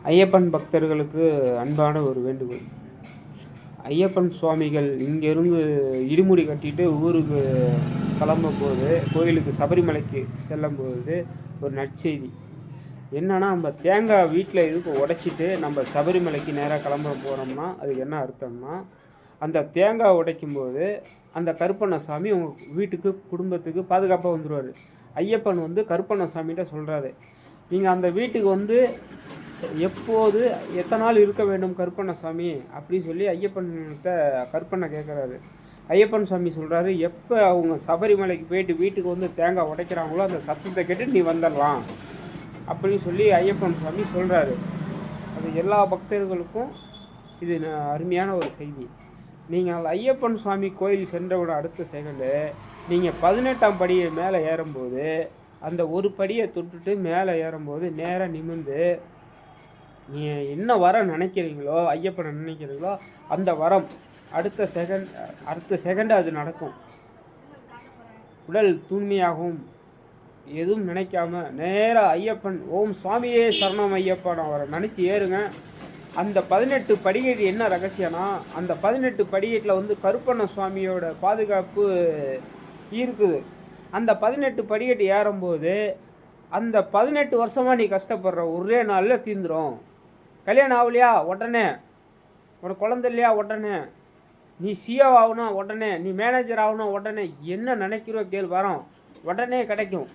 ஐயப்பன் பக்தர்களுக்கு அன்பான ஒரு வேண்டுகோள். ஐயப்பன் சுவாமிகள் இங்கேருந்து இருமுடி கட்டிட்டு ஊருக்கு கிளம்பும்போது, கோயிலுக்கு சபரிமலைக்கு செல்லும்போது ஒரு நற்செய்தி என்னன்னா, நம்ம தேங்காய் வீட்டில் இதுக்கு உடைச்சிட்டு நம்ம சபரிமலைக்கு நேராக கிளம்ப போகிறோம்னா அதுக்கு என்ன அர்த்தம்னா, அந்த தேங்காய் உடைக்கும்போது அந்த கருப்பண்ணசாமி உங்கள் வீட்டுக்கு குடும்பத்துக்கு பாதுகாப்பாக வந்துடுவார். ஐயப்பன் கருப்பண்ணசாமிகிட்ட சொல்கிறாரு, நீங்கள் அந்த வீட்டுக்கு எப்போது எத்தனை நாள் இருக்க வேண்டும் கருப்பண்ணசாமி அப்படின்னு சொல்லி ஐயப்பன்கிட்ட கருப்பண்ணை கேட்குறாரு. ஐயப்பன் சாமி சொல்கிறாரு, எப்போ அவங்க சபரிமலைக்கு போயிட்டு வீட்டுக்கு தேங்காய் உடைக்கிறாங்களோ அந்த சத்தத்தை கேட்டு நீ வந்துடலாம் அப்படின்னு சொல்லி ஐயப்பன் சாமி சொல்கிறாரு. அது எல்லா பக்தர்களுக்கும் இது அருமையான ஒரு செய்தி. நீங்கள் ஐயப்பன் சுவாமி கோயில் சென்றவோட அடுத்த செகண்டு நீங்கள் 18ஆம் படியை மேலே ஏறும்போது அந்த ஒரு படியை தொட்டுட்டு மேலே ஏறும்போது நேராக நிமிர்ந்து நீங்கள் என்ன வரம் நினைக்கிறீங்களோ, ஐயப்பனை நினைக்கிறீங்களோ அந்த வரம் அடுத்த செகண்டு அது நடக்கும். உடல் தூய்மையாகவும் எதுவும் நினைக்காம நேராக ஐயப்பன் ஓம் சுவாமியே சரணம் ஐயப்பன் அவரை நினச்சி ஏறுங்க. அந்த 18 படிக்கட்டு என்ன ரகசியம்னா, அந்த 18 படிக்கட்டில் கருப்பண்ண சுவாமியோட பாதுகாப்பு இருக்குது. அந்த 18 படிக்கட்டு ஏறும்போது அந்த 18 வருஷமாக நீ கஷ்டப்படுற ஒரே நாளில் தீர்ந்துடும். கல்யாணம் ஆகலையா உடனே, உனக்கு குழந்தை இல்லையா உடனே, நீ சிஓ ஆகணும் உடனே, நீ மேனேஜர் ஆகணும் உடனே, என்ன நினைக்கிறோ கேள் வரோம் உடனே கிடைக்கும்.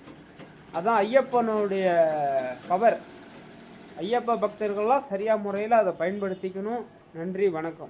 அதான் ஐயப்பனுடைய பவர். ஐயப்ப பக்தர்கள்லாம் சரியாக முறையில் அதை பயன்படுத்திக்கணும். நன்றி, வணக்கம்.